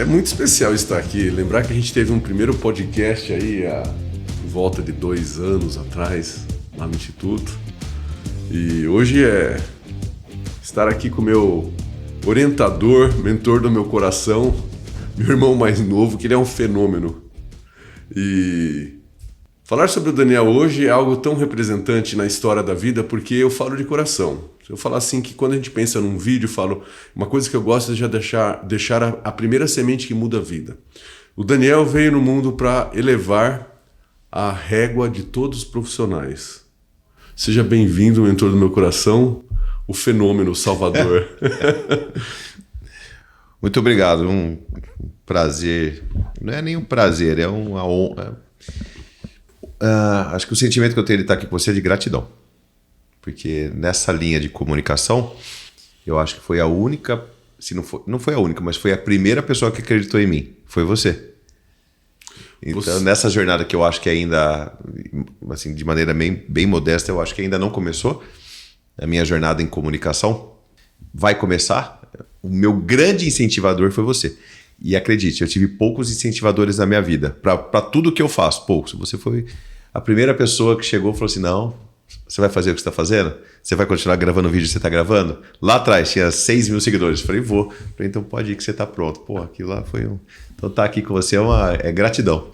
É muito especial estar aqui. Lembrar que a gente teve um primeiro podcast aí há volta de 2 anos atrás, lá no Instituto. E hoje é estar aqui com o meu orientador, mentor do meu coração, meu irmão mais novo, que ele é um fenômeno. E falar sobre o Daniel hoje é algo tão representante na história da vida, porque eu falo de coração. Eu falo assim que quando a gente pensa num vídeo, eu falo, uma coisa que eu gosto é já deixar a primeira semente que muda a vida. O Daniel veio no mundo para elevar a régua de todos os profissionais. Seja bem-vindo, mentor do meu coração, o fenômeno Salvador. Muito obrigado, um prazer. Não é nem um prazer, é uma honra. Acho que o sentimento que eu tenho de estar aqui com você é de gratidão. Porque nessa linha de comunicação, eu acho que foi a única, se não foi a única, mas foi a primeira pessoa que acreditou em mim. Foi você. Então, nessa jornada que eu acho que ainda, assim, de maneira bem modesta, eu acho que ainda não começou, a minha jornada em comunicação vai começar. O meu grande incentivador foi você. E acredite, eu tive poucos incentivadores na minha vida. Para tudo que eu faço, poucos. Você foi a primeira pessoa que chegou e falou assim, não, você vai fazer o que você está fazendo? Você vai continuar gravando o vídeo que você está gravando? Lá atrás tinha 6 mil seguidores. Falei, vou. Falei, então pode ir que você está pronto. Pô, aquilo lá foi um... Então tá aqui com você é gratidão.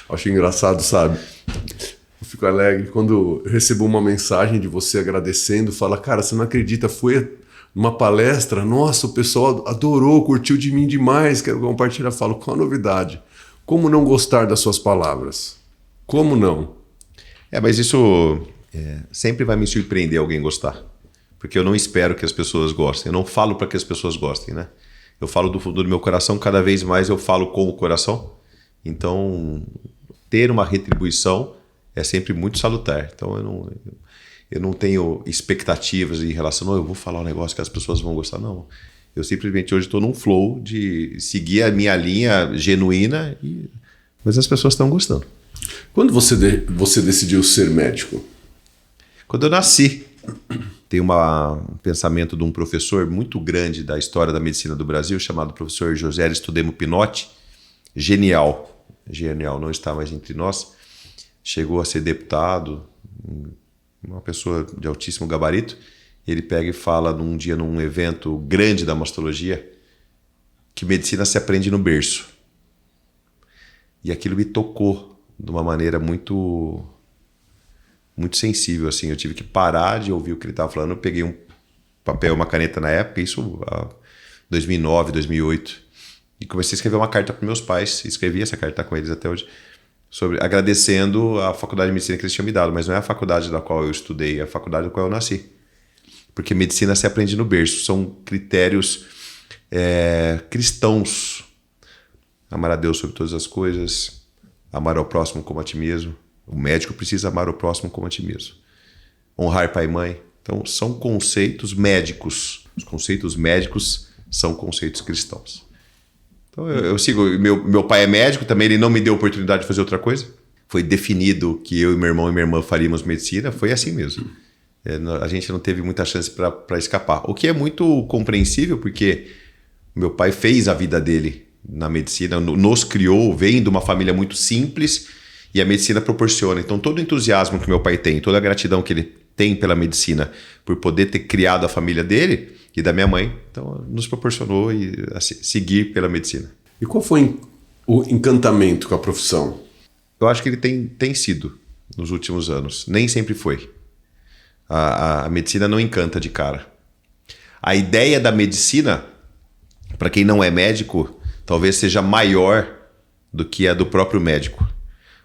Acho engraçado, sabe? Eu fico alegre quando eu recebo uma mensagem de você agradecendo, fala, cara, você não acredita, foi numa palestra, nossa, o pessoal adorou, curtiu de mim demais, quero compartilhar. Falo, qual a novidade? Como não gostar das suas palavras? Como não? Mas isso sempre vai me surpreender alguém gostar. Porque eu não espero que as pessoas gostem. Eu não falo para que as pessoas gostem, né? Eu falo do fundo do meu coração, cada vez mais eu falo com o coração. Então, ter uma retribuição é sempre muito salutar. Então, eu não tenho expectativas em relação a eu vou falar um negócio que as pessoas vão gostar. Não. Eu simplesmente hoje estou num flow de seguir a minha linha genuína, mas as pessoas estão gostando. Quando você decidiu ser médico? Quando eu nasci. Tem um pensamento de um professor muito grande da história da medicina do Brasil, chamado professor José Aristodemo Pinotti. Genial, não está mais entre nós. Chegou a ser deputado, uma pessoa de altíssimo gabarito. Ele pega e fala num dia, num evento grande da mastologia, que medicina se aprende no berço. E aquilo me tocou de uma maneira muito sensível, assim. Eu tive que parar de ouvir o que ele estava falando. Eu peguei um papel, uma caneta na época, isso em 2009, 2008, e comecei a escrever uma carta para meus pais. Escrevi essa carta com eles até hoje, agradecendo a faculdade de medicina que eles tinham me dado, mas não é a faculdade da qual eu estudei, é a faculdade da qual eu nasci. Porque medicina se aprende no berço. São critérios cristãos. Amar a Deus sobre todas as coisas, amar ao próximo como a ti mesmo. O médico precisa amar o próximo como a ti mesmo. Honrar pai e mãe. Então, são conceitos médicos. Os conceitos médicos são conceitos cristãos. Então, eu sigo. Meu pai é médico também, ele não me deu oportunidade de fazer outra coisa. Foi definido que eu e meu irmão e minha irmã faríamos medicina, foi assim mesmo. A gente não teve muita chance para escapar. O que é muito compreensível, porque meu pai fez a vida dele na medicina, nos criou, vem de uma família muito simples, e a medicina proporciona. Então, todo o entusiasmo que meu pai tem, toda a gratidão que ele tem pela medicina, por poder ter criado a família dele e da minha mãe, então nos proporcionou a seguir pela medicina. E qual foi o encantamento com a profissão? Eu acho que ele tem sido nos últimos anos. Nem sempre foi. A medicina não encanta de cara. A ideia da medicina, para quem não é médico, talvez seja maior do que a do próprio médico.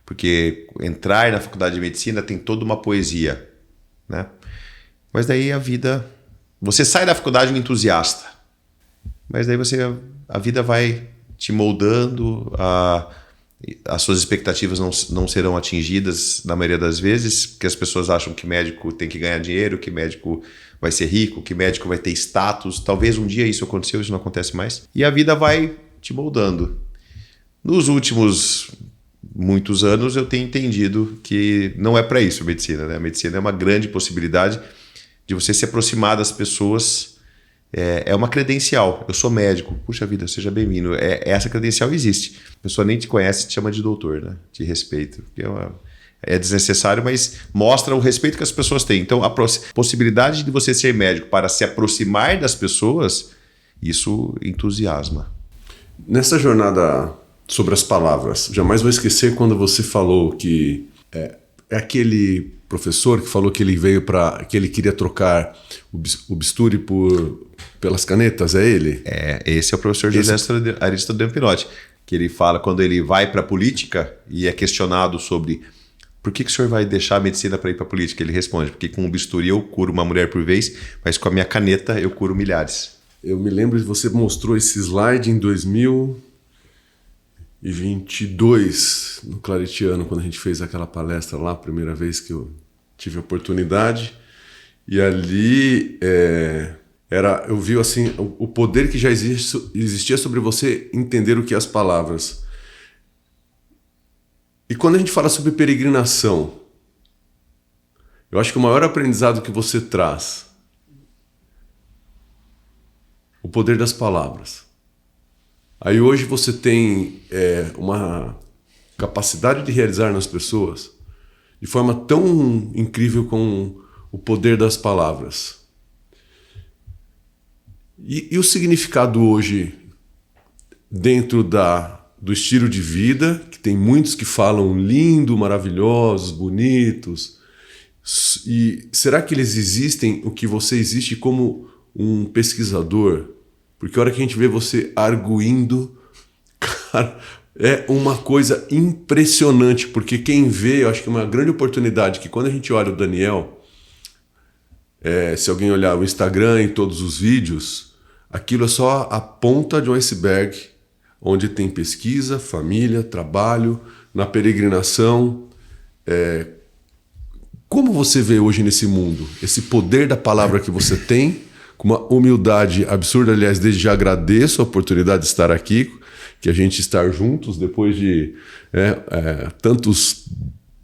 Porque entrar na faculdade de medicina tem toda uma poesia, né? Mas daí a vida... Você sai da faculdade um entusiasta, mas daí a vida vai te moldando, as suas expectativas não serão atingidas na maioria das vezes, porque as pessoas acham que médico tem que ganhar dinheiro, que médico vai ser rico, que médico vai ter status. Talvez um dia isso aconteceu, isso não acontece mais. E a vida vai te moldando. Nos últimos muitos anos eu tenho entendido que não é para isso a medicina, né? A medicina é uma grande possibilidade de você se aproximar das pessoas É uma credencial. Eu sou médico. Puxa vida, seja bem-vindo. Essa credencial existe. A pessoa nem te conhece, te chama de doutor, né? Te respeita. Porque é desnecessário, mas mostra o respeito que as pessoas têm. Então, a possibilidade de você ser médico para se aproximar das pessoas, isso entusiasma. Nessa jornada sobre as palavras, jamais vou esquecer quando você falou que é aquele professor que falou que ele veio que ele queria trocar o bisturi pelas canetas, é ele? Esse é o professor José Aristodemus Pinotti, que ele fala quando ele vai para a política e é questionado sobre por que o senhor vai deixar a medicina para ir para a política? Ele responde, porque com o bisturi eu curo uma mulher por vez, mas com a minha caneta eu curo milhares. Eu me lembro de você mostrou esse slide em 2022, no Claretiano, quando a gente fez aquela palestra lá, a primeira vez que eu tive a oportunidade. E ali eu vi assim, o poder que já existia sobre você entender o que é as palavras. E quando a gente fala sobre peregrinação, eu acho que o maior aprendizado que você traz, o poder das palavras. Aí hoje você tem uma capacidade de realizar nas pessoas de forma tão incrível com o poder das palavras. E o significado hoje dentro do estilo de vida, que tem muitos que falam lindo, maravilhosos, bonitos, e será que eles existem, o que você existe como um pesquisador? Porque a hora que a gente vê você arguindo, cara, é uma coisa impressionante, porque quem vê, eu acho que é uma grande oportunidade, que quando a gente olha o Daniel, se alguém olhar o Instagram e todos os vídeos, aquilo é só a ponta de um iceberg, onde tem pesquisa, família, trabalho, na peregrinação. Como você vê hoje nesse mundo, esse poder da palavra que você tem, com uma humildade absurda, aliás, desde já agradeço a oportunidade de estar aqui, que a gente estar juntos depois de tantos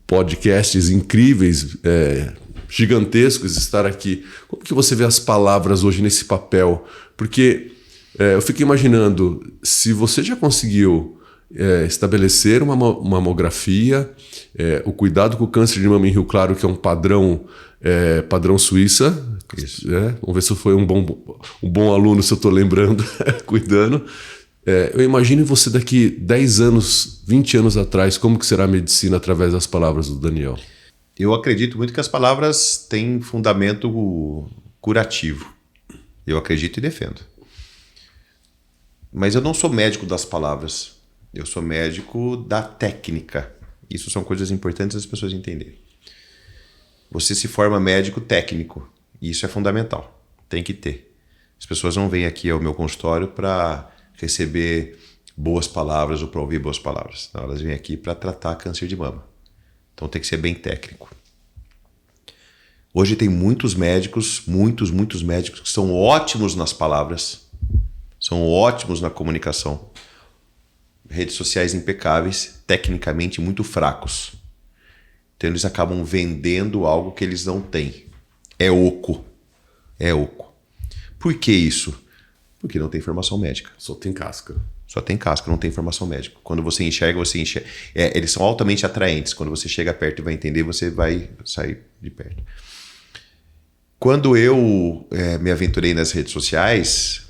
podcasts incríveis, gigantescos, estar aqui. Como que você vê as palavras hoje nesse papel? Porque eu fico imaginando, se você já conseguiu estabelecer uma mamografia, o cuidado com o câncer de mama em Rio Claro, que é um padrão Suíça. Vamos ver se foi um bom aluno, se eu estou lembrando, cuidando. Eu imagino você daqui 10 anos, 20 anos atrás, como que será a medicina através das palavras do Daniel? Eu acredito muito que as palavras têm fundamento curativo. Eu acredito e defendo. Mas eu não sou médico das palavras. Eu sou médico da técnica. Isso são coisas importantes as pessoas entenderem. Você se forma médico técnico. E isso é fundamental. Tem que ter. As pessoas não vêm aqui ao meu consultório para receber boas palavras ou para ouvir boas palavras. Não, elas vêm aqui para tratar câncer de mama. Então tem que ser bem técnico. Hoje tem muitos médicos que são ótimos nas palavras, são ótimos na comunicação. Redes sociais impecáveis, tecnicamente muito fracos. Então eles acabam vendendo algo que eles não têm. É oco. Por que isso? Porque não tem formação médica. Só tem casca. Só tem casca, não tem formação médica. Quando você enxerga. Eles são altamente atraentes. Quando você chega perto e vai entender, você vai sair de perto. Quando eu me aventurei nas redes sociais,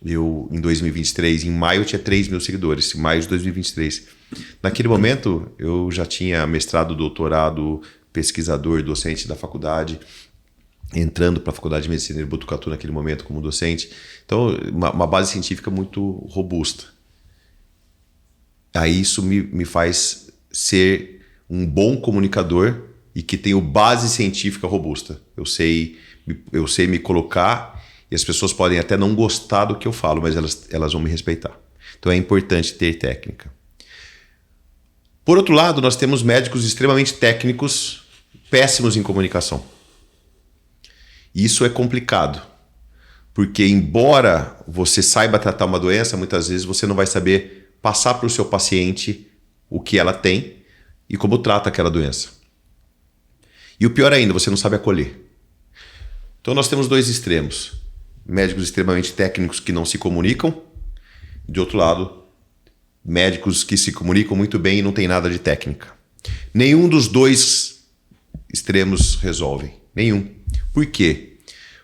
em 2023, em maio eu tinha 3 mil seguidores, em maio de 2023. Naquele momento, eu já tinha mestrado, doutorado, pesquisador, docente da faculdade, entrando para a Faculdade de Medicina de Botucatu naquele momento como docente. Então, uma base científica muito robusta. Aí isso me faz ser um bom comunicador e que tenho base científica robusta. Eu sei me colocar e as pessoas podem até não gostar do que eu falo, mas elas vão me respeitar. Então é importante ter técnica. Por outro lado, nós temos médicos extremamente técnicos, péssimos em comunicação. Isso é complicado, porque embora você saiba tratar uma doença, muitas vezes você não vai saber passar para o seu paciente o que ela tem e como trata aquela doença. E o pior ainda, você não sabe acolher. Então nós temos 2 extremos. médicos extremamente técnicos que não se comunicam. De outro lado, médicos que se comunicam muito bem e não tem nada de técnica. Nenhum dos dois extremos resolve. Nenhum. Por quê?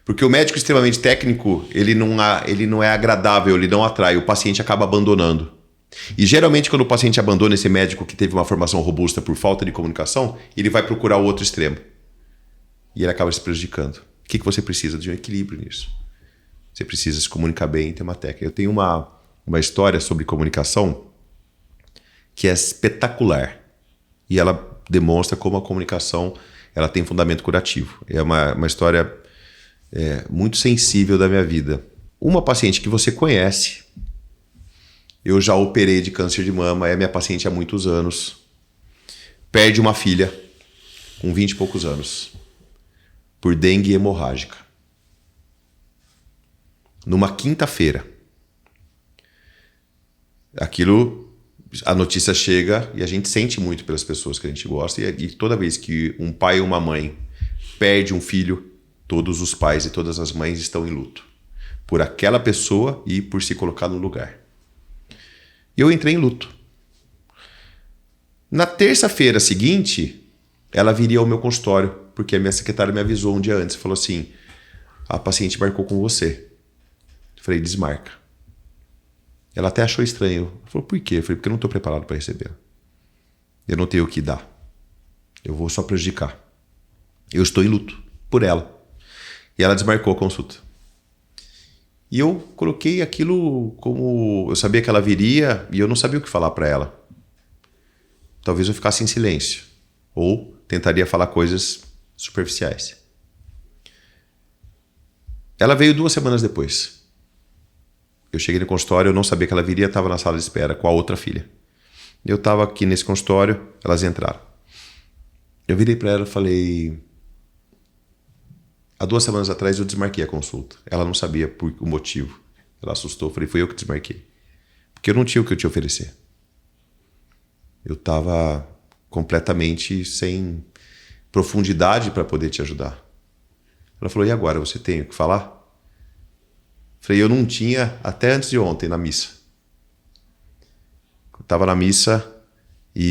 Porque o médico extremamente técnico, ele não é agradável, ele não atrai, o paciente acaba abandonando. E geralmente quando o paciente abandona esse médico que teve uma formação robusta por falta de comunicação, ele vai procurar o outro extremo. E ele acaba se prejudicando. O que você precisa? De um equilíbrio nisso. Você precisa se comunicar bem e ter uma técnica. Eu tenho uma história sobre comunicação que é espetacular. E ela demonstra como a comunicação ela tem fundamento curativo. É uma história muito sensível da minha vida. Uma paciente que você conhece, eu já operei de câncer de mama, é minha paciente há muitos anos, perde uma filha com 20 e poucos anos por dengue hemorrágica. Numa quinta-feira. A notícia chega e a gente sente muito pelas pessoas que a gente gosta. E toda vez que um pai ou uma mãe perde um filho, todos os pais e todas as mães estão em luto. Por aquela pessoa e por se colocar no lugar. Eu entrei em luto. Na terça-feira seguinte, ela viria ao meu consultório, porque a minha secretária me avisou um dia antes. Falou assim, a paciente marcou com você. Eu falei, desmarca. Ela até achou estranho. Falou, por quê? Eu falei, porque eu não estou preparado para receber. Eu não tenho o que dar. Eu vou só prejudicar. Eu estou em luto por ela. E ela desmarcou a consulta. E eu coloquei aquilo como... Eu sabia que ela viria e eu não sabia o que falar para ela. Talvez eu ficasse em silêncio. Ou tentaria falar coisas superficiais. Ela veio 2 semanas depois. Eu cheguei no consultório, eu não sabia que ela viria, estava na sala de espera com a outra filha. Eu estava aqui nesse consultório, elas entraram. Eu virei para ela e falei... Há 2 semanas atrás eu desmarquei a consulta. Ela não sabia o motivo. Ela assustou. Eu falei, foi eu que desmarquei. Porque eu não tinha o que eu te oferecer. Eu estava completamente sem profundidade para poder te ajudar. Ela falou, e agora? Você tem o que falar? Eu falei, eu não tinha até antes de ontem na missa. Eu estava na missa e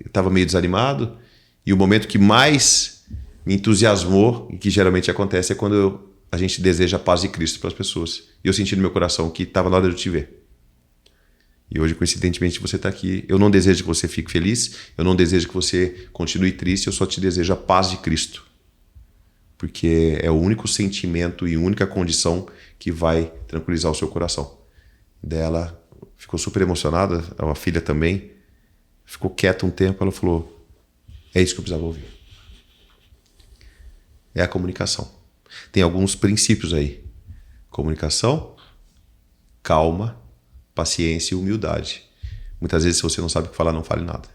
estava meio desanimado. E o momento que mais me entusiasmou, e que geralmente acontece, é quando a gente deseja a paz de Cristo para as pessoas. E eu senti no meu coração que estava na hora de eu te ver. E hoje, coincidentemente, você está aqui. Eu não desejo que você fique feliz, eu não desejo que você continue triste, eu só te desejo a paz de Cristo. Porque é o único sentimento e a única condição que vai tranquilizar o seu coração. Dela ficou super emocionada, a filha também. Ficou quieta um tempo, ela falou, é isso que eu precisava ouvir. É a comunicação. Tem alguns princípios aí. Comunicação, calma, paciência e humildade. Muitas vezes, se você não sabe o que falar, não fale nada.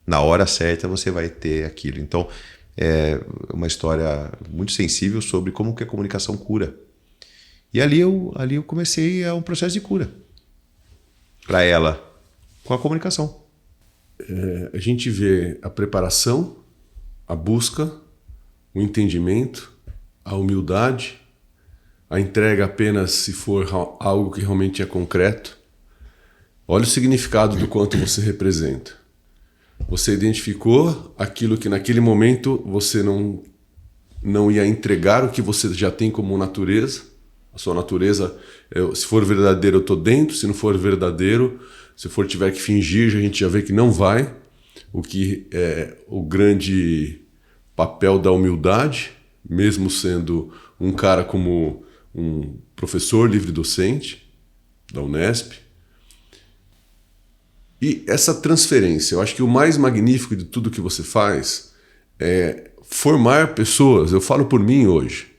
Na hora certa, você vai ter aquilo. Então, é uma história muito sensível sobre como que a comunicação cura. E ali eu comecei um processo de cura. Para ela, com a comunicação. A gente vê a preparação, a busca, o entendimento, a humildade, a entrega apenas se for algo que realmente é concreto. Olha o significado do quanto você representa. Você identificou aquilo que naquele momento você não ia entregar o que você já tem como natureza. A sua natureza, se for verdadeiro eu estou dentro, se não for verdadeiro, se for tiver que fingir, a gente já vê que não vai. O que é o grande papel da humildade, mesmo sendo um cara como um professor livre-docente da Unesp. E essa transferência, eu acho que o mais magnífico de tudo que você faz é formar pessoas. Eu falo por mim hoje.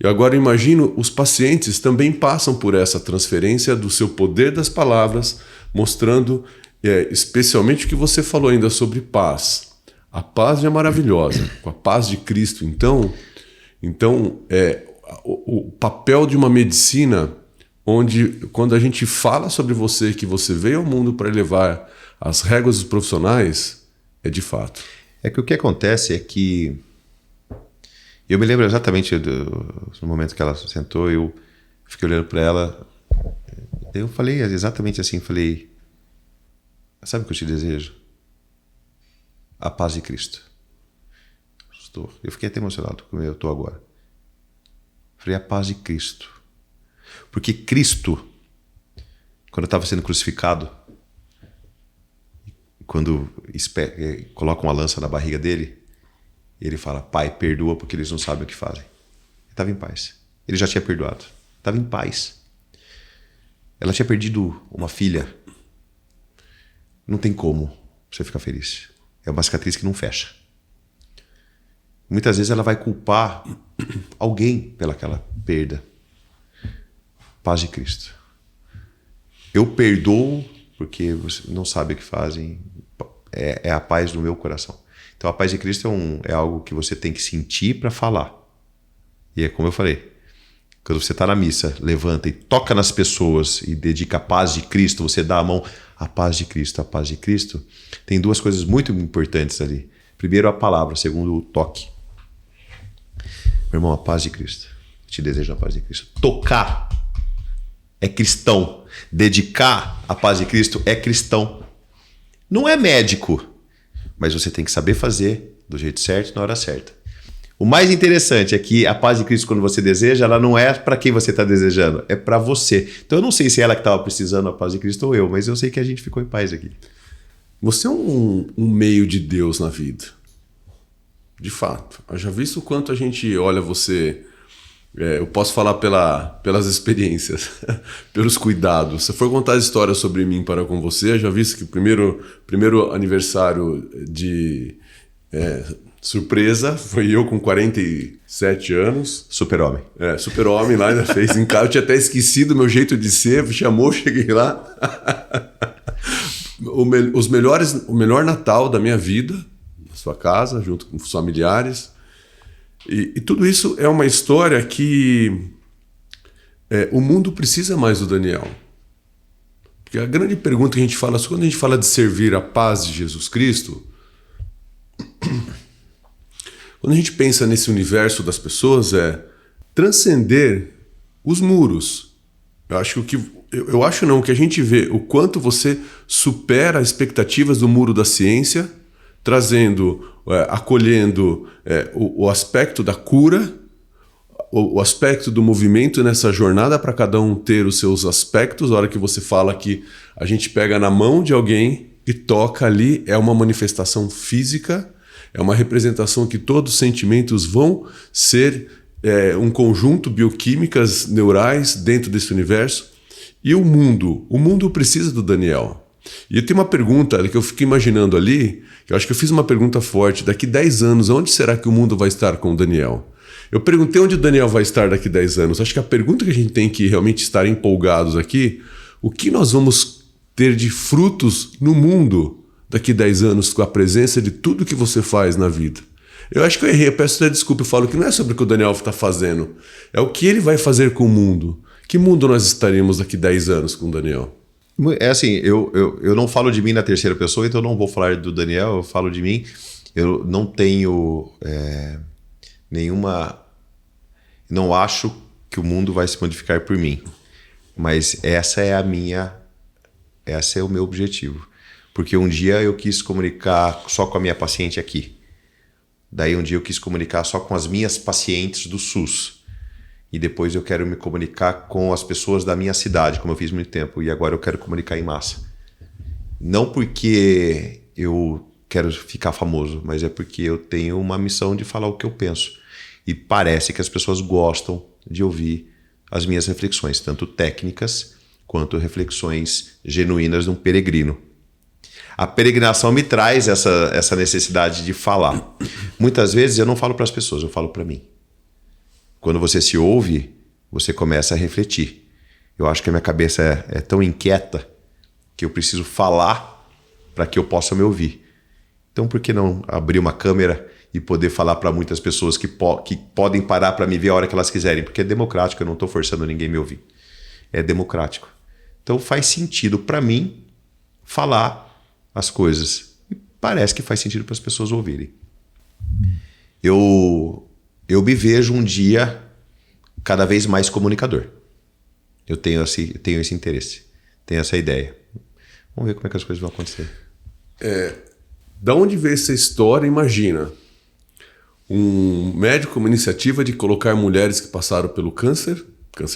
E agora imagino os pacientes também passam por essa transferência do seu poder das palavras, mostrando especialmente o que você falou ainda sobre paz. A paz é maravilhosa. Com a paz de Cristo, então o papel de uma medicina onde, quando a gente fala sobre você, que você veio ao mundo para elevar as réguas dos profissionais, é de fato. É que o que acontece é que Eu me lembro exatamente no momento que ela sentou, eu fiquei olhando para ela. Eu falei exatamente assim, falei, sabe o que eu te desejo? A paz de Cristo. Eu fiquei até emocionado como eu estou agora. Falei, a paz de Cristo. Porque Cristo, quando estava sendo crucificado, quando coloca uma lança na barriga dele, ele fala, Pai, perdoa porque eles não sabem o que fazem. Ele estava em paz. Ele já tinha perdoado. Estava em paz. Ela tinha perdido uma filha. Não tem como você ficar feliz. É uma cicatriz que não fecha. Muitas vezes ela vai culpar alguém pelaquela perda. Paz de Cristo. Eu perdoo porque você não sabe o que fazem. É a paz do meu coração. Então a paz de Cristo é algo que você tem que sentir para falar. E é como eu falei. Quando você está na missa, levanta e toca nas pessoas e dedica a paz de Cristo, você dá a mão, a paz de Cristo, a paz de Cristo. Tem duas coisas muito importantes ali. Primeiro a palavra, segundo o toque. Meu irmão, a paz de Cristo. Te desejo a paz de Cristo. Tocar é cristão. Dedicar a paz de Cristo é cristão. Não é médico, mas você tem que saber fazer do jeito certo, na hora certa. O mais interessante é que a paz de Cristo, quando você deseja, ela não é para quem você está desejando, é para você. Então eu não sei se ela que estava precisando da paz de Cristo ou eu, mas eu sei que a gente ficou em paz aqui. Você é um meio de Deus na vida. De fato. Eu já visto o quanto a gente olha você... eu posso falar pelas experiências, pelos cuidados. Se for contar histórias sobre mim para com você, eu já visto que o primeiro aniversário de surpresa foi eu com 47 anos. Super-homem. Super-homem lá, ainda fez em casa. Eu tinha até esquecido o meu jeito de ser, me chamou, cheguei lá. O melhor Natal da minha vida, na sua casa, junto com os familiares. E tudo isso é uma história que o mundo precisa mais do Daniel. Porque a grande pergunta que a gente fala, quando a gente fala de servir a paz de Jesus Cristo, quando a gente pensa nesse universo das pessoas, é transcender os muros. Eu acho não, que a gente vê o quanto você supera as expectativas do muro da ciência, trazendo, acolhendo o aspecto da cura, o aspecto do movimento nessa jornada para cada um ter os seus aspectos. A hora que você fala que a gente pega na mão de alguém e toca ali, é uma manifestação física, é uma representação que todos os sentimentos vão ser um conjunto bioquímicas neurais dentro desse universo. E o mundo precisa do Daniel. E eu tenho uma pergunta que eu fico imaginando ali, que eu acho que eu fiz uma pergunta forte. Daqui 10 anos, onde será que o mundo vai estar com o Daniel? Eu perguntei onde o Daniel vai estar daqui 10 anos. Acho que a pergunta que a gente tem que realmente estar empolgados aqui, o que nós vamos ter de frutos no mundo daqui 10 anos com a presença de tudo que você faz na vida? Eu acho que eu errei, eu peço até desculpa, eu falo que não é sobre o que o Daniel está fazendo, é o que ele vai fazer com o mundo. Que mundo nós estaremos daqui 10 anos com o Daniel? É assim, eu não falo de mim na terceira pessoa, então eu não vou falar do Daniel, eu falo de mim. Eu não tenho nenhuma... Não acho que o mundo vai se modificar por mim. Mas esse é o meu objetivo. Porque um dia eu quis comunicar só com a minha paciente aqui. Daí um dia eu quis comunicar só com as minhas pacientes do SUS. E depois eu quero me comunicar com as pessoas da minha cidade, como eu fiz muito tempo. E agora eu quero comunicar em massa. Não porque eu quero ficar famoso, mas é porque eu tenho uma missão de falar o que eu penso. E parece que as pessoas gostam de ouvir as minhas reflexões, tanto técnicas quanto reflexões genuínas de um peregrino. A peregrinação me traz essa necessidade de falar. Muitas vezes eu não falo para as pessoas, eu falo para mim. Quando você se ouve, você começa a refletir. Eu acho que a minha cabeça é tão inquieta que eu preciso falar para que eu possa me ouvir. Então, por que não abrir uma câmera e poder falar para muitas pessoas que podem parar para me ver a hora que elas quiserem? Porque é democrático, eu não estou forçando ninguém a me ouvir. É democrático. Então, faz sentido para mim falar as coisas. E parece que faz sentido para as pessoas ouvirem. Eu eu me vejo um dia cada vez mais comunicador. Eu tenho esse interesse, tenho essa ideia. Vamos ver como é que as coisas vão acontecer. Da onde veio essa história? Imagina, um médico com uma iniciativa de colocar mulheres que passaram pelo câncer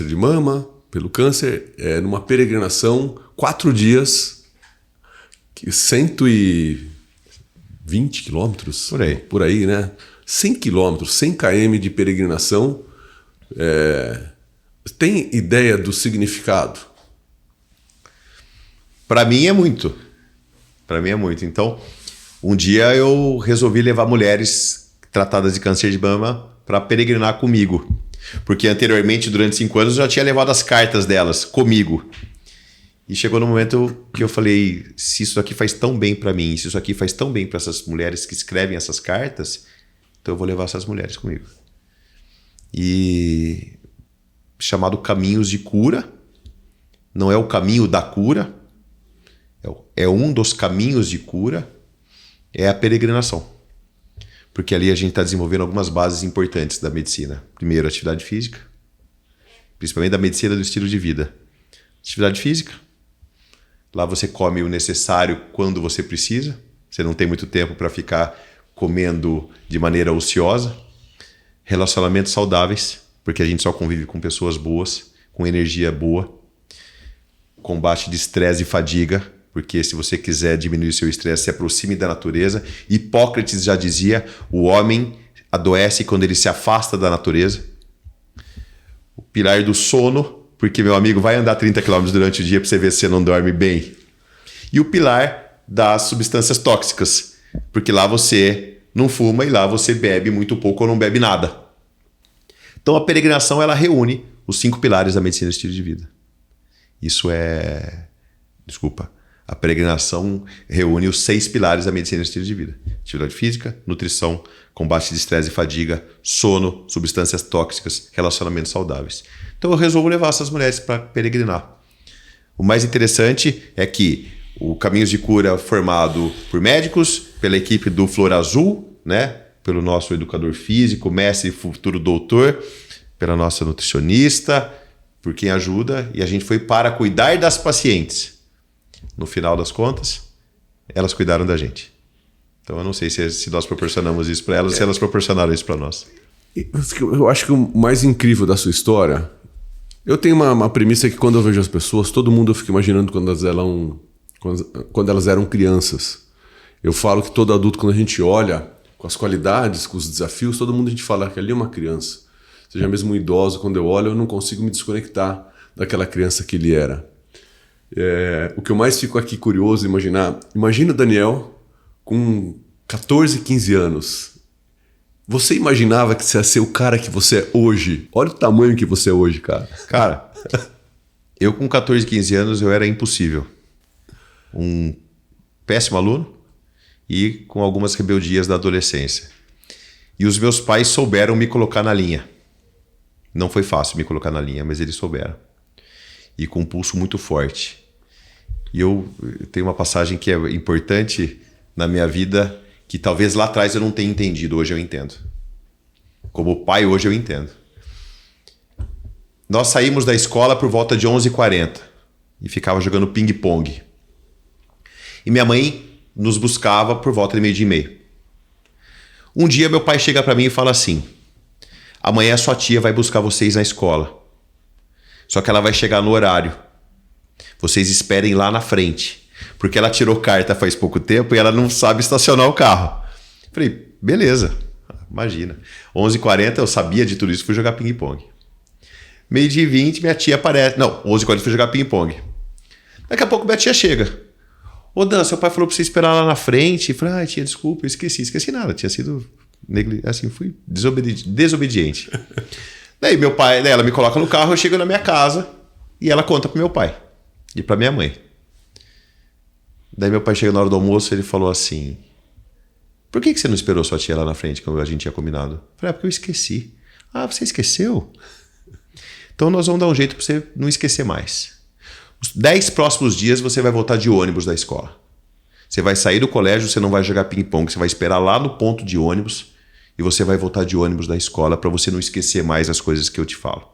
de mama, pelo câncer, numa peregrinação, 4 dias, 120 quilômetros? Por aí, né? 100 quilômetros, 100 km de peregrinação. Tem ideia do significado? Para mim é muito. Então, um dia eu resolvi levar mulheres tratadas de câncer de mama para peregrinar comigo. Porque anteriormente, durante 5 anos, eu já tinha levado as cartas delas comigo. E chegou no momento que eu falei, se isso aqui faz tão bem para mim, se isso aqui faz tão bem para essas mulheres que escrevem essas cartas, então eu vou levar essas mulheres comigo. E chamado Caminhos de Cura, não é o caminho da cura, é um dos caminhos de cura, é a peregrinação. Porque ali a gente está desenvolvendo algumas bases importantes da medicina. Primeiro, atividade física, principalmente da medicina do estilo de vida. Atividade física, lá você come o necessário quando você precisa, você não tem muito tempo para ficar comendo de maneira ociosa. Relacionamentos saudáveis, porque a gente só convive com pessoas boas, com energia boa. Combate de estresse e fadiga, porque se você quiser diminuir seu estresse, se aproxime da natureza. Hipócrates já dizia, o homem adoece quando ele se afasta da natureza. O pilar do sono, porque, meu amigo, vai andar 30 km durante o dia para você ver se você não dorme bem. E o pilar das substâncias tóxicas, porque lá você não fuma e lá você bebe muito pouco ou não bebe nada. Então a peregrinação ela reúne os 5 pilares da medicina do estilo de vida. A peregrinação reúne os 6 pilares da medicina do estilo de vida. Atividade física, nutrição, combate de estresse e fadiga, sono, substâncias tóxicas, relacionamentos saudáveis. Então eu resolvo levar essas mulheres para peregrinar. O mais interessante é que o Caminhos de Cura é formado por médicos, pela equipe do Flor Azul, né? Pelo nosso educador físico, mestre e futuro doutor, pela nossa nutricionista, por quem ajuda, e a gente foi para cuidar das pacientes. No final das contas, elas cuidaram da gente. Então eu não sei se nós proporcionamos isso para elas, se elas proporcionaram isso para nós. Eu acho que o mais incrível da sua história, eu tenho uma premissa que quando eu vejo as pessoas, todo mundo eu fico imaginando quando elas eram crianças. Eu falo que todo adulto, quando a gente olha com as qualidades, com os desafios, todo mundo a gente fala que ali é uma criança. Seja mesmo um idoso, quando eu olho, eu não consigo me desconectar daquela criança que ele era. O que eu mais fico aqui curioso, imagina o Daniel com 14, 15 anos. Você imaginava que você ia ser o cara que você é hoje? Olha o tamanho que você é hoje, cara. Cara, eu com 14, 15 anos eu era impossível. Um péssimo aluno e com algumas rebeldias da adolescência. E os meus pais souberam me colocar na linha. Não foi fácil me colocar na linha, mas eles souberam. E com um pulso muito forte. E eu tenho uma passagem que é importante na minha vida, que talvez lá atrás eu não tenha entendido, hoje eu entendo. Como pai, hoje eu entendo. Nós saímos da escola por volta de 11h40 e ficava jogando ping-pong. E minha mãe nos buscava por volta de 12h30. Um dia meu pai chega para mim e fala assim: amanhã sua tia vai buscar vocês na escola. Só que ela vai chegar no horário. Vocês esperem lá na frente. Porque ela tirou carta faz pouco tempo e ela não sabe estacionar o carro. Falei, beleza, imagina. 11h40 eu sabia de tudo isso, fui jogar ping-pong. 12h20 minha tia aparece. Não, 11h40 fui jogar ping-pong. Daqui a pouco minha tia chega. Ô Dan, seu pai falou pra você esperar lá na frente. Eu falei, tia, desculpa, eu esqueci nada. Tinha sido assim, fui desobediente. Daí ela me coloca no carro, eu chego na minha casa e ela conta pro meu pai e pra minha mãe. Daí meu pai chega na hora do almoço e ele falou assim: por que você não esperou sua tia lá na frente, como a gente tinha combinado? Eu falei, porque eu esqueci. Ah, você esqueceu? Então nós vamos dar um jeito pra você não esquecer mais. Os 10 próximos dias você vai voltar de ônibus da escola. Você vai sair do colégio, você não vai jogar ping-pong, você vai esperar lá no ponto de ônibus e você vai voltar de ônibus da escola para você não esquecer mais as coisas que eu te falo.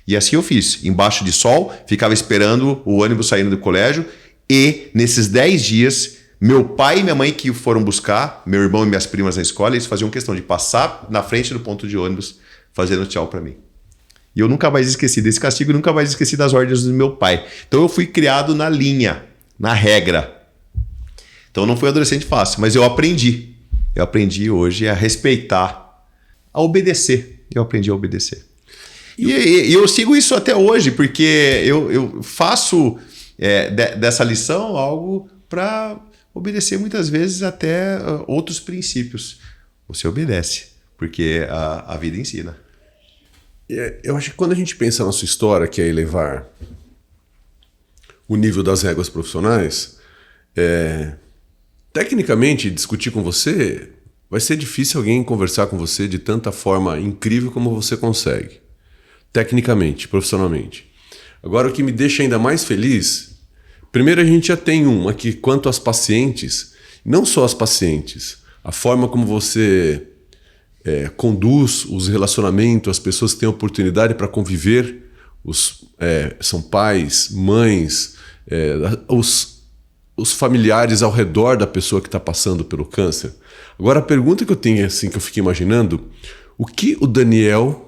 E assim eu fiz. Embaixo de sol, ficava esperando o ônibus saindo do colégio e nesses 10 dias, meu pai e minha mãe que foram buscar, meu irmão e minhas primas na escola, eles faziam questão de passar na frente do ponto de ônibus fazendo tchau para mim. E eu nunca mais esqueci desse castigo, nunca mais esqueci das ordens do meu pai. Então eu fui criado na linha, na regra. Então não fui adolescente fácil, mas eu aprendi. Eu aprendi hoje a respeitar, a obedecer. Eu aprendi a obedecer. E eu sigo isso até hoje, porque eu faço dessa lição algo para obedecer muitas vezes até outros princípios. Você obedece, porque a vida ensina. Eu acho que quando a gente pensa na sua história, que é elevar o nível das réguas profissionais, tecnicamente, discutir com você vai ser difícil alguém conversar com você de tanta forma incrível como você consegue. Tecnicamente, profissionalmente. Agora, o que me deixa ainda mais feliz, primeiro a gente já tem aqui quanto às pacientes, não só as pacientes, a forma como você conduz os relacionamentos, as pessoas que têm oportunidade para conviver, são pais, mães, os familiares ao redor da pessoa que está passando pelo câncer. Agora, a pergunta que eu tenho, assim, que eu fiquei imaginando, o que o Daniel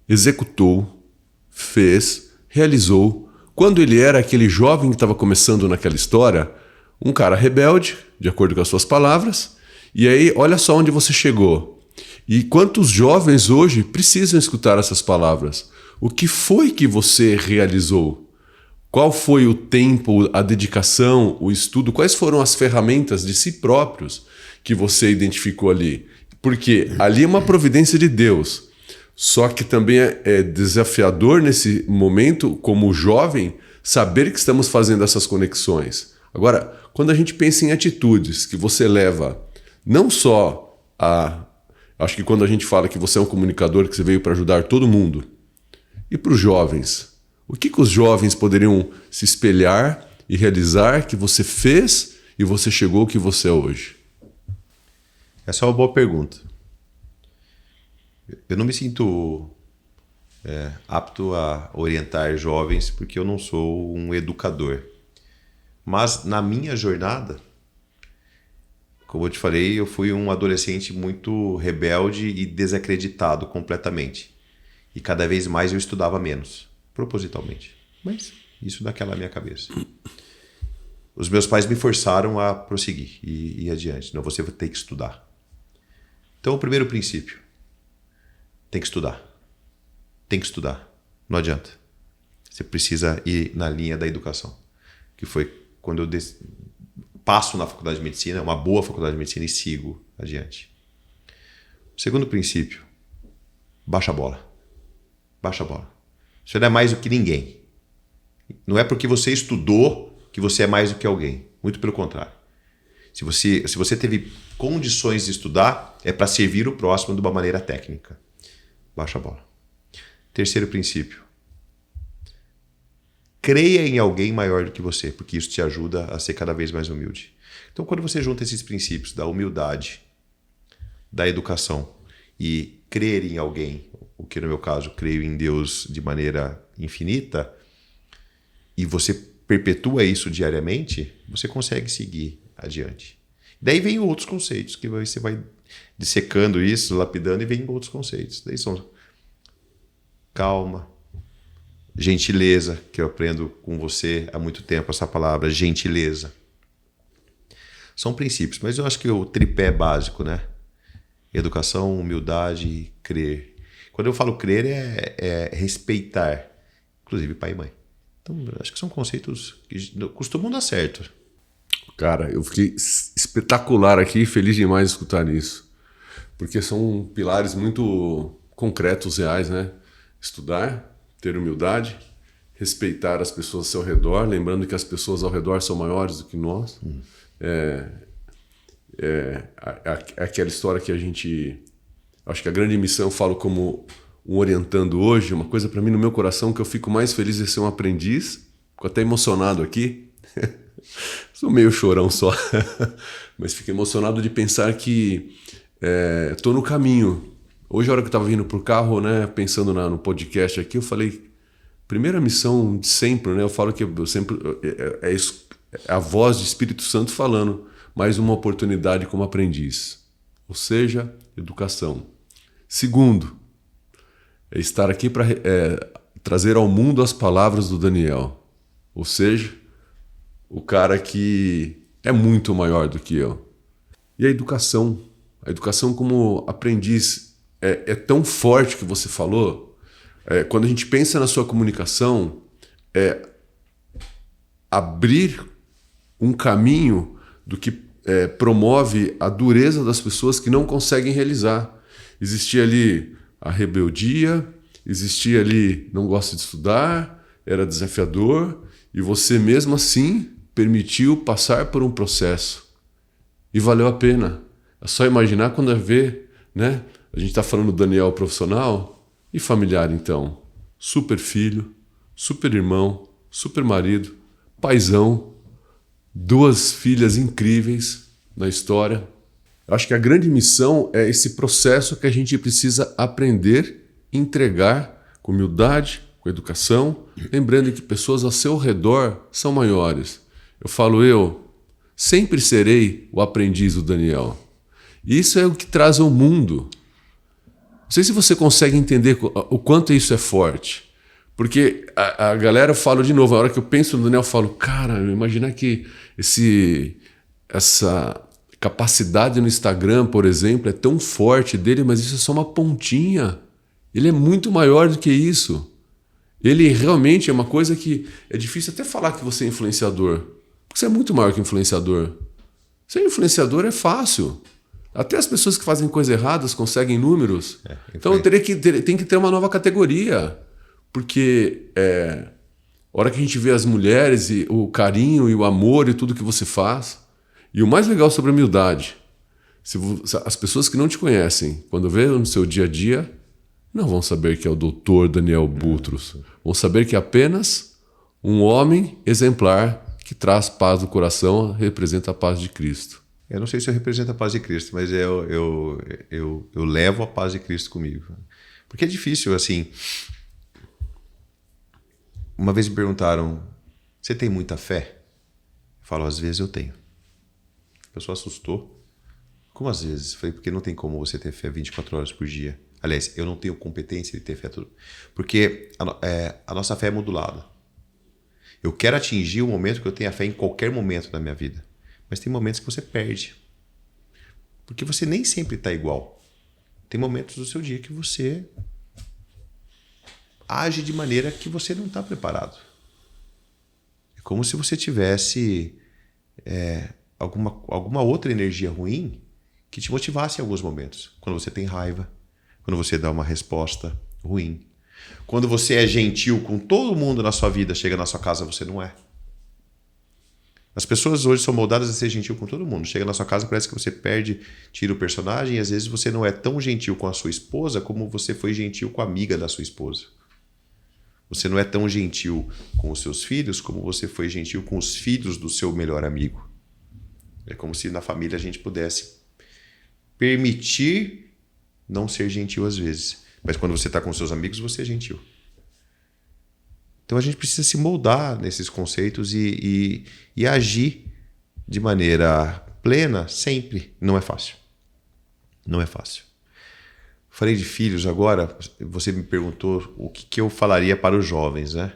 executou, fez, realizou, quando ele era aquele jovem que estava começando naquela história, um cara rebelde, de acordo com as suas palavras, e aí olha só onde você chegou. E quantos jovens hoje precisam escutar essas palavras? O que foi que você realizou? Qual foi o tempo, a dedicação, o estudo? Quais foram as ferramentas de si próprios que você identificou ali? Porque ali é uma providência de Deus. Só que também é desafiador nesse momento, como jovem, saber que estamos fazendo essas conexões. Agora, quando a gente pensa em atitudes que você leva, não só a... Acho que quando a gente fala que você é um comunicador, que você veio para ajudar todo mundo, e para os jovens, o que os jovens poderiam se espelhar e realizar que você fez e você chegou ao que você é hoje? Essa é uma boa pergunta. Eu não me sinto apto a orientar jovens porque eu não sou um educador. Mas na minha jornada, como eu te falei, eu fui um adolescente muito rebelde e desacreditado completamente. E cada vez mais eu estudava menos, propositalmente. Mas isso naquela minha cabeça. Os meus pais me forçaram a prosseguir e ir adiante. Não, você vai ter que estudar. Então, o primeiro princípio. Tem que estudar. Tem que estudar. Não adianta. Você precisa ir na linha da educação. Que foi quando eu passo na faculdade de medicina, uma boa faculdade de medicina, e sigo adiante. O segundo princípio. Baixa a bola. Baixa a bola. Você não é mais do que ninguém. Não é porque você estudou que você é mais do que alguém. Muito pelo contrário. Se você teve condições de estudar, é para servir o próximo de uma maneira técnica. Baixa a bola. Terceiro princípio. Creia em alguém maior do que você, porque isso te ajuda a ser cada vez mais humilde. Então, quando você junta esses princípios da humildade, da educação e crer em alguém, o que no meu caso, creio em Deus de maneira infinita, e você perpetua isso diariamente, você consegue seguir adiante. Daí vem outros conceitos, que você vai dissecando isso, lapidando, e vem outros conceitos. Daí são calma, gentileza, que eu aprendo com você há muito tempo, essa palavra, gentileza. São princípios, mas eu acho que o tripé é básico, né? Educação, humildade e crer. Quando eu falo crer, é respeitar, inclusive pai e mãe. Então, eu acho que são conceitos que costumam dar certo. Cara, eu fiquei espetacular aqui, feliz demais de escutar isso. Porque são pilares muito concretos, reais, né? Estudar, ter humildade, respeitar as pessoas ao seu redor, lembrando que as pessoas ao redor são maiores do que nós. Aquela história que a gente... Acho que a grande missão, eu falo como um orientando hoje, uma coisa para mim no meu coração que eu fico mais feliz de ser um aprendiz, fico até emocionado aqui. Sou meio chorão só, mas fico emocionado de pensar que tô no caminho. Hoje, a hora que eu estava vindo pro carro, né, pensando no podcast aqui, eu falei, primeira missão de sempre, né? Eu falo que eu sempre é a voz do Espírito Santo falando, mais uma oportunidade como aprendiz. Ou seja, educação. Segundo, é estar aqui para trazer ao mundo as palavras do Daniel. Ou seja, o cara que é muito maior do que eu. E a educação como aprendiz é tão forte que você falou. Quando a gente pensa na sua comunicação, abrir um caminho do que promove a dureza das pessoas que não conseguem realizar. Existia ali a rebeldia, existia ali não gosto de estudar, era desafiador, e você mesmo assim permitiu passar por um processo. E valeu a pena. É só imaginar quando ver, né? A gente está falando do Daniel profissional e familiar, então. Super filho, super irmão, super marido, paizão, 2 filhas incríveis na história. Eu acho que a grande missão é esse processo que a gente precisa aprender, entregar com humildade, com educação, lembrando que pessoas ao seu redor são maiores. Eu falo, eu sempre serei o aprendiz do Daniel. E isso é o que traz ao mundo. Não sei se você consegue entender o quanto isso é forte. Porque a galera fala de novo, a hora que eu penso no Daniel, eu falo, cara, imaginar que essa capacidade no Instagram, por exemplo, é tão forte dele, mas isso é só uma pontinha. Ele é muito maior do que isso. Ele realmente é uma coisa que é difícil até falar que você é influenciador. Porque você é muito maior que influenciador. Ser influenciador é fácil. Até as pessoas que fazem coisas erradas conseguem números. Então tem que ter uma nova categoria. Porque a hora que a gente vê as mulheres e o carinho e o amor e tudo que você faz. E o mais legal sobre a humildade, as pessoas que não te conhecem, quando vê no seu dia a dia, não vão saber que é o Dr. Daniel Butros. Vão saber que é apenas um homem exemplar que traz paz no coração, representa a paz de Cristo. Eu não sei se eu represento a paz de Cristo, mas eu levo a paz de Cristo comigo. Porque é difícil, assim. Uma vez me perguntaram, você tem muita fé? Eu falo, às vezes eu tenho. A pessoa assustou. Como às vezes? Eu falei, porque não tem como você ter fé 24 horas por dia. Aliás, eu não tenho competência de ter fé tudo. Porque a nossa fé é modulada. Eu quero atingir o momento que eu tenha fé em qualquer momento da minha vida. Mas tem momentos que você perde. Porque você nem sempre está igual. Tem momentos do seu dia que você age de maneira que você não está preparado. É como se você tivesse alguma outra energia ruim que te motivasse em alguns momentos. Quando você tem raiva, quando você dá uma resposta ruim. Quando você é gentil com todo mundo na sua vida, chega na sua casa, você não é. As pessoas hoje são moldadas a ser gentil com todo mundo. Chega na sua casa, parece que você tira o personagem e às vezes você não é tão gentil com a sua esposa como você foi gentil com a amiga da sua esposa. Você não é tão gentil com os seus filhos como você foi gentil com os filhos do seu melhor amigo. É como se na família a gente pudesse permitir não ser gentil às vezes. Mas quando você está com seus amigos, você é gentil. Então a gente precisa se moldar nesses conceitos e agir de maneira plena sempre. Não é fácil. Não é fácil. Falei de filhos agora, você me perguntou o que eu falaria para os jovens, né?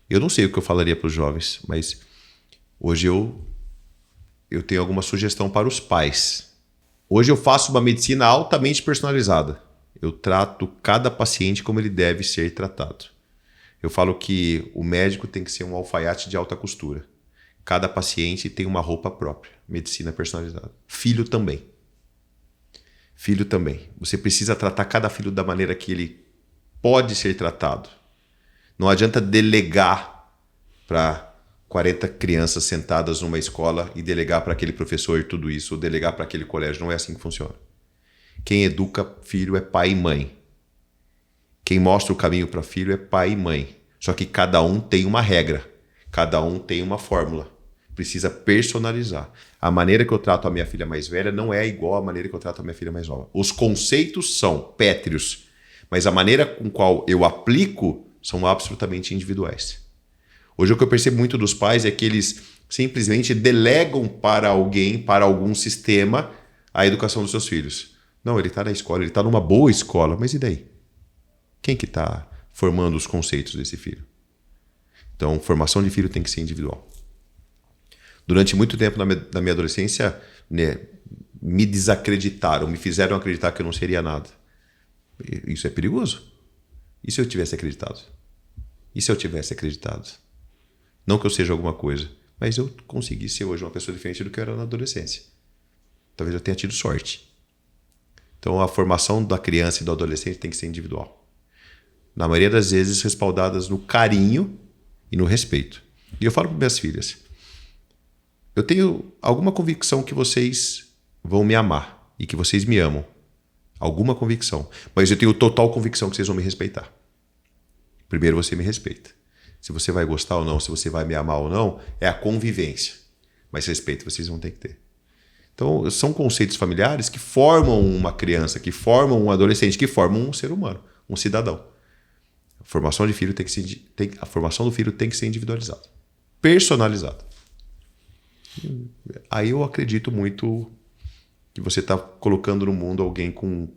Eu não sei o que eu falaria para os jovens, mas hoje eu tenho alguma sugestão para os pais. Hoje eu faço uma medicina altamente personalizada. Eu trato cada paciente como ele deve ser tratado. Eu falo que o médico tem que ser um alfaiate de alta costura. Cada paciente tem uma roupa própria. Medicina personalizada. Filho também. Filho também. Você precisa tratar cada filho da maneira que ele pode ser tratado. Não adianta delegar para 40 crianças sentadas numa escola e delegar para aquele professor tudo isso, ou delegar para aquele colégio. Não é assim que funciona. Quem educa filho é pai e mãe. Quem mostra o caminho para filho é pai e mãe. Só que cada um tem uma regra. Cada um tem uma fórmula. Precisa personalizar. A maneira que eu trato a minha filha mais velha não é igual à maneira que eu trato a minha filha mais nova. Os conceitos são pétreos, mas a maneira com qual eu aplico são absolutamente individuais. Hoje o que eu percebo muito dos pais é que eles simplesmente delegam para alguém, para algum sistema, a educação dos seus filhos. Não, ele está na escola, ele está numa boa escola, mas e daí? Quem que está formando os conceitos desse filho? Então, formação de filho tem que ser individual. Durante muito tempo na minha adolescência, né, me desacreditaram, me fizeram acreditar que eu não seria nada. Isso é perigoso. E se eu tivesse acreditado? E se eu tivesse acreditado? Não que eu seja alguma coisa, mas eu consegui ser hoje uma pessoa diferente do que eu era na adolescência. Talvez eu tenha tido sorte. Então a formação da criança e do adolescente tem que ser individual. Na maioria das vezes respaldadas no carinho e no respeito. E eu falo para minhas filhas, eu tenho alguma convicção que vocês vão me amar e que vocês me amam. Alguma convicção. Mas eu tenho total convicção que vocês vão me respeitar. Primeiro você me respeita. Se você vai gostar ou não, se você vai me amar ou não, é a convivência. Mas respeito vocês vão ter que ter. Então, são conceitos familiares que formam uma criança, que formam um adolescente, que formam um ser humano, um cidadão. A formação do filho tem que ser individualizada. Personalizada. Aí eu acredito muito que você está colocando no mundo alguém com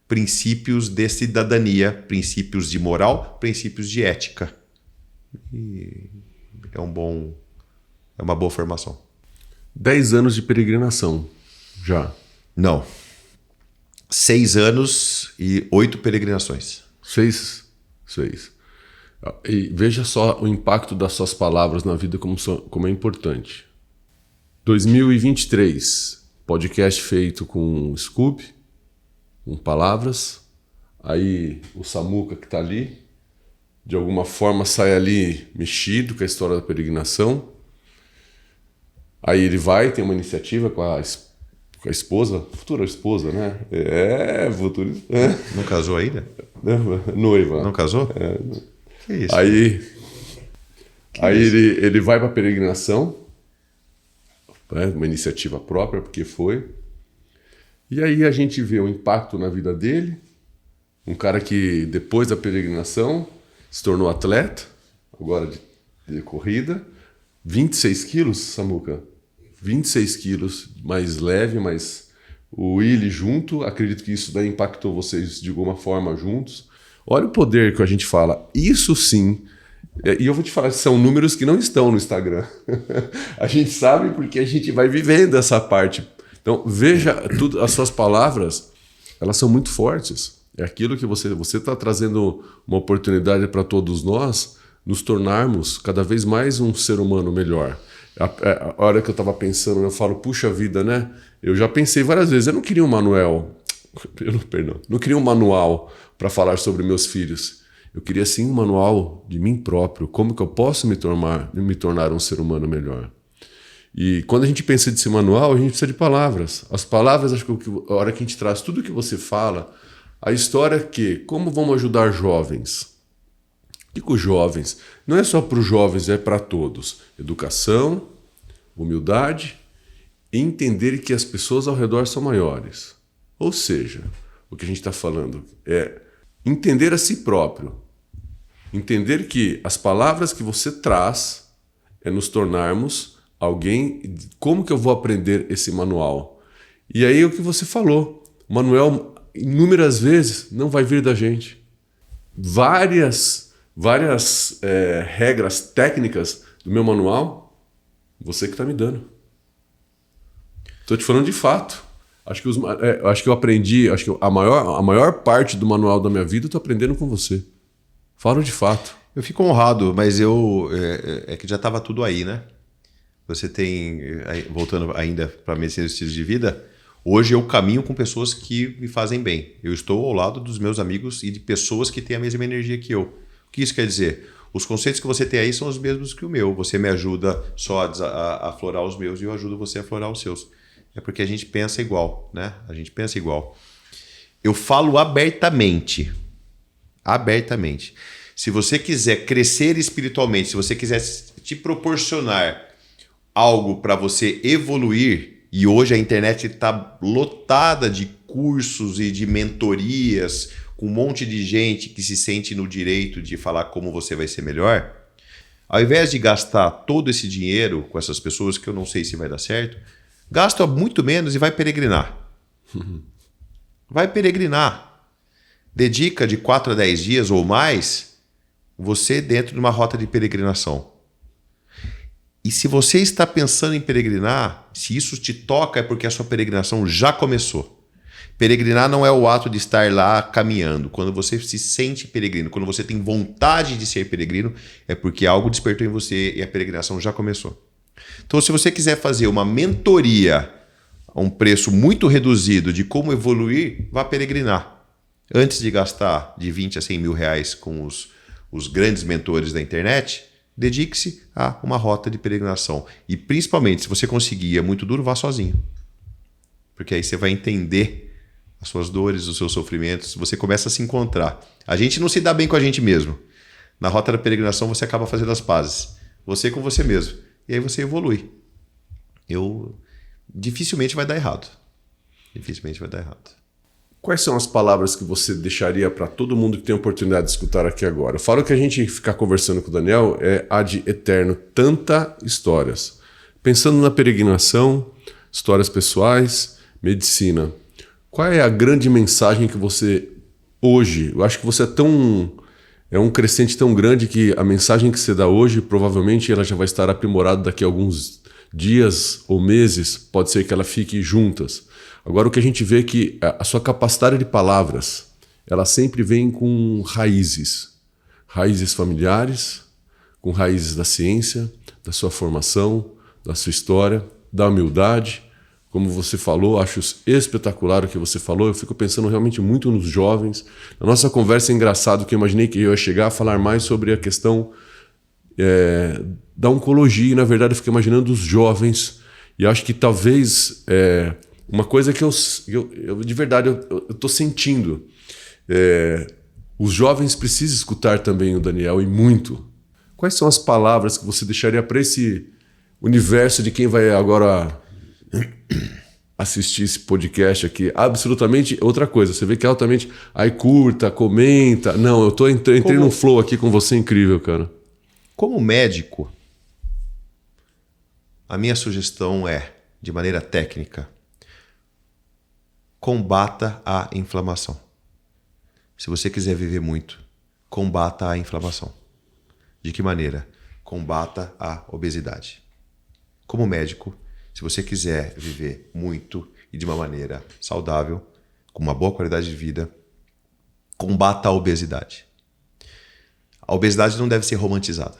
princípios de cidadania, princípios de moral, princípios de ética. E é uma boa formação. 10 anos de peregrinação, já? Não. 6 anos e 8 peregrinações. 6. E veja só o impacto das suas palavras na vida como é importante. 2023, podcast feito com Scoop, com palavras. Aí o Samuca que está ali, de alguma forma sai ali mexido com a história da peregrinação. Aí ele tem uma iniciativa com a esposa, futura esposa, né? Futura. Não casou ainda? Noiva. Não casou? Que isso? Aí ele vai para a peregrinação, uma iniciativa própria, porque foi. E aí a gente vê o impacto na vida dele, um cara que depois da peregrinação se tornou atleta, agora de corrida, 26 quilos, Samuca, 26 quilos, mais leve, mas o Willi junto, acredito que isso daí impactou vocês de alguma forma juntos. Olha o poder que a gente fala, isso sim. E eu vou te falar, são números que não estão no Instagram. A gente sabe porque a gente vai vivendo essa parte. Então, veja, as suas palavras, elas são muito fortes. É aquilo que você está trazendo uma oportunidade para todos nós nos tornarmos cada vez mais um ser humano melhor. A hora que eu estava pensando, eu falo, puxa vida, né? Eu já pensei várias vezes, eu não queria um manual para falar sobre meus filhos. Eu queria sim um manual de mim próprio, como que eu posso me tornar um ser humano melhor. E quando a gente pensa nesse manual, a gente precisa de palavras. As palavras, acho que a hora que a gente traz tudo que você fala, a história é que, como vamos ajudar jovens? O que os jovens? Não é só para os jovens, é para todos. Educação, humildade e entender que as pessoas ao redor são maiores. Ou seja, o que a gente está falando é entender a si próprio. Entender que as palavras que você traz é nos tornarmos alguém. Como que eu vou aprender esse manual? E aí o que você falou, o manual inúmeras vezes não vai vir da gente. Várias regras técnicas do meu manual, você que está me dando. Estou te falando de fato. Acho que eu aprendi, acho que a maior parte do manual da minha vida eu estou aprendendo com você. Falo de fato. Eu fico honrado, mas é que já estava tudo aí, né? Você tem, voltando ainda para a medicina do estilo de vida, hoje eu caminho com pessoas que me fazem bem. Eu estou ao lado dos meus amigos e de pessoas que têm a mesma energia que eu. O que isso quer dizer? Os conceitos que você tem aí são os mesmos que o meu. Você me ajuda só a aflorar os meus e eu ajudo você a aflorar os seus. É porque a gente pensa igual, né? A gente pensa igual. Eu falo abertamente. Abertamente. Se você quiser crescer espiritualmente, se você quiser te proporcionar algo para você evoluir, e hoje a internet está lotada de cursos e de mentorias, com um monte de gente que se sente no direito de falar como você vai ser melhor, ao invés de gastar todo esse dinheiro com essas pessoas, que eu não sei se vai dar certo, gasta muito menos e vai peregrinar. Vai peregrinar. Dedica de 4 a 10 dias ou mais você dentro de uma rota de peregrinação. E se você está pensando em peregrinar, se isso te toca, é porque a sua peregrinação já começou. Peregrinar não é o ato de estar lá caminhando. Quando você se sente peregrino, quando você tem vontade de ser peregrino, é porque algo despertou em você e a peregrinação já começou. Então, se você quiser fazer uma mentoria a um preço muito reduzido de como evoluir, vá peregrinar. Antes de gastar de 20 a 100 mil reais com os grandes mentores da internet, dedique-se a uma rota de peregrinação. E principalmente, se você conseguir, é muito duro, vá sozinho. Porque aí você vai entender as suas dores, os seus sofrimentos, você começa a se encontrar. A gente não se dá bem com a gente mesmo. Na rota da peregrinação você acaba fazendo as pazes. Você com você mesmo. E aí você evolui. Dificilmente vai dar errado. Dificilmente vai dar errado. Quais são as palavras que você deixaria para todo mundo que tem a oportunidade de escutar aqui agora? Eu falo que a gente ficar conversando com o Daniel é ad eterno, tanta histórias. Pensando na peregrinação, histórias pessoais, medicina. Qual é a grande mensagem que você, hoje, eu acho que você é um crescente tão grande que a mensagem que você dá hoje, provavelmente ela já vai estar aprimorada daqui a alguns dias ou meses, pode ser que ela fique juntas. Agora o que a gente vê é que a sua capacidade de palavras, ela sempre vem com raízes familiares, com raízes da ciência, da sua formação, da sua história, da humildade. Como você falou, acho espetacular o que você falou. Eu fico pensando realmente muito nos jovens. Na nossa conversa é engraçado que eu imaginei que eu ia chegar a falar mais sobre a questão da oncologia. E, na verdade, eu fico imaginando os jovens. E acho que talvez uma coisa que eu de verdade, eu estou sentindo. Os jovens precisam escutar também o Daniel, e muito. Quais são as palavras que você deixaria para esse universo de quem vai agora assistir esse podcast aqui? Absolutamente outra coisa. Você vê que é altamente... Aí curta, comenta. Não, eu entrei num flow aqui com você incrível, cara. Como médico, a minha sugestão é, de maneira técnica, combata a inflamação. Se você quiser viver muito, combata a inflamação. De que maneira? Combata a obesidade. Como médico, se você quiser viver muito e de uma maneira saudável, com uma boa qualidade de vida, combata a obesidade. A obesidade não deve ser romantizada.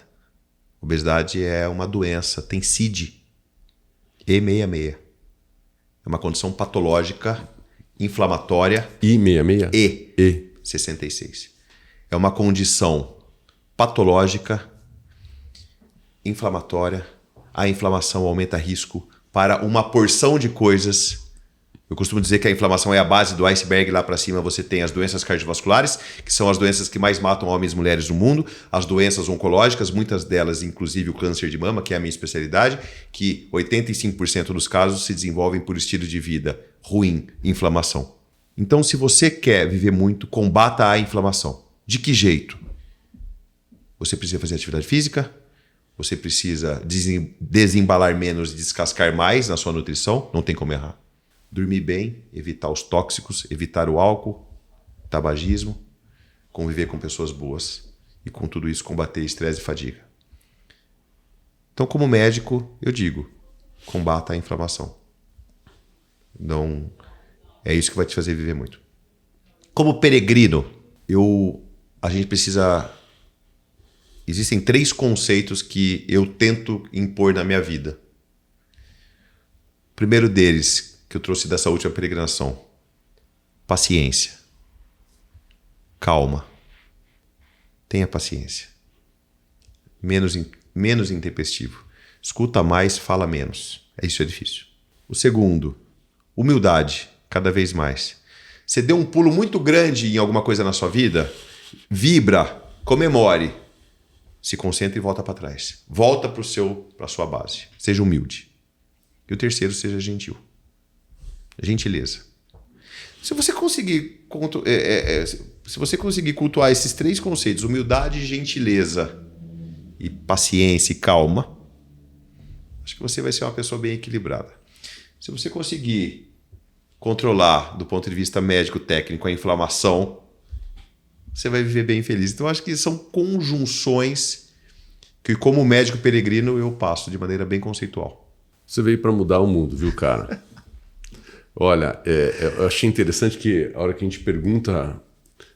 A obesidade é uma doença, tem CID, E66. É uma condição patológica, inflamatória. I66? E66. É uma condição patológica, inflamatória. A inflamação aumenta risco para uma porção de coisas. Eu costumo dizer que a inflamação é a base do iceberg. Lá para cima você tem as doenças cardiovasculares, que são as doenças que mais matam homens e mulheres no mundo, as doenças oncológicas, muitas delas inclusive o câncer de mama, que é a minha especialidade, que 85% dos casos se desenvolvem por estilo de vida ruim, inflamação. Então, se você quer viver muito, combata a inflamação. De que jeito? Você precisa fazer atividade física, você precisa desembalar menos e descascar mais na sua nutrição, não tem como errar. Dormir bem, evitar os tóxicos, evitar o álcool, tabagismo, conviver com pessoas boas e com tudo isso combater estresse e fadiga. Então, como médico, eu digo, combata a inflamação. Não é isso que vai te fazer viver muito. Como peregrino, a gente precisa... Existem 3 conceitos que eu tento impor na minha vida. O primeiro deles, que eu trouxe dessa última peregrinação: paciência. Calma. Tenha paciência. Menos intempestivo. Escuta mais, fala menos. Isso é difícil. O segundo, humildade, cada vez mais. Você deu um pulo muito grande em alguma coisa na sua vida? Vibra, comemore. Se concentra e volta para trás. Volta para a sua base. Seja humilde. E o terceiro, seja gentil. Gentileza. Se você conseguir cultuar esses 3 conceitos, humildade, gentileza e paciência e calma, acho que você vai ser uma pessoa bem equilibrada. Se você conseguir controlar, do ponto de vista médico técnico, a inflamação, você vai viver bem feliz. Então, acho que são conjunções que, como médico peregrino, eu passo de maneira bem conceitual. Você veio para mudar o mundo, viu, cara? Olha, eu achei interessante que a hora que a gente pergunta,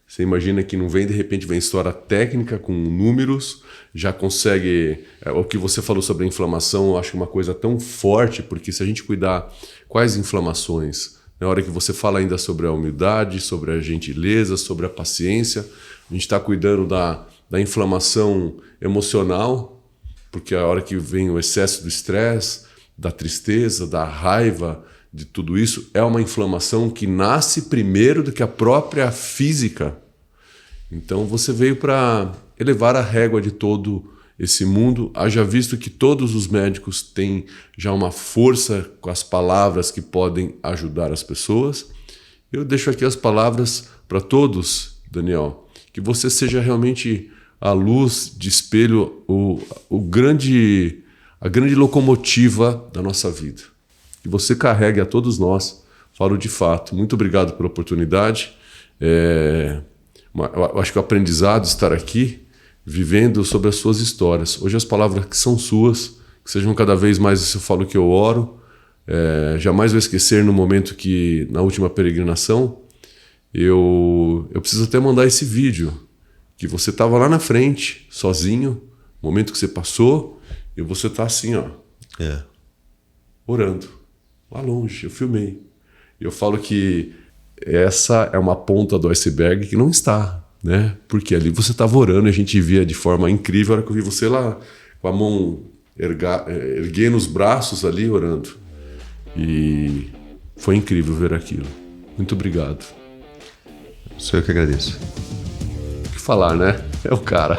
você imagina que não vem, de repente vem história técnica com números, já consegue... O que você falou sobre a inflamação, eu acho uma coisa tão forte, porque se a gente cuidar quais inflamações, na hora que você fala ainda sobre a humildade, sobre a gentileza, sobre a paciência, a gente está cuidando da inflamação emocional, porque a hora que vem o excesso do estresse, da tristeza, da raiva, de tudo isso, é uma inflamação que nasce primeiro do que a própria física. Então você veio para elevar a régua de todo esse mundo. Haja visto que todos os médicos têm já uma força com as palavras que podem ajudar as pessoas. Eu deixo aqui as palavras para todos, Daniel, que você seja realmente a luz de espelho, a grande locomotiva da nossa vida. Que você carregue a todos nós, falo de fato. Muito obrigado pela oportunidade. Eu acho que o aprendizado de estar aqui, vivendo sobre as suas histórias. Hoje as palavras que são suas, que sejam cada vez mais, isso eu falo que eu oro. Jamais vou esquecer no momento que, na última peregrinação, eu preciso até mandar esse vídeo, que você estava lá na frente, sozinho, no momento que você passou, e você está assim, ó, orando. Lá longe, eu filmei. Eu falo que essa é uma ponta do iceberg que não está, né? Porque ali você estava orando e a gente via de forma incrível a hora que eu vi você lá com a mão erguendo os braços ali orando. E foi incrível ver aquilo. Muito obrigado. Sou eu que agradeço. O que falar, né? É o cara.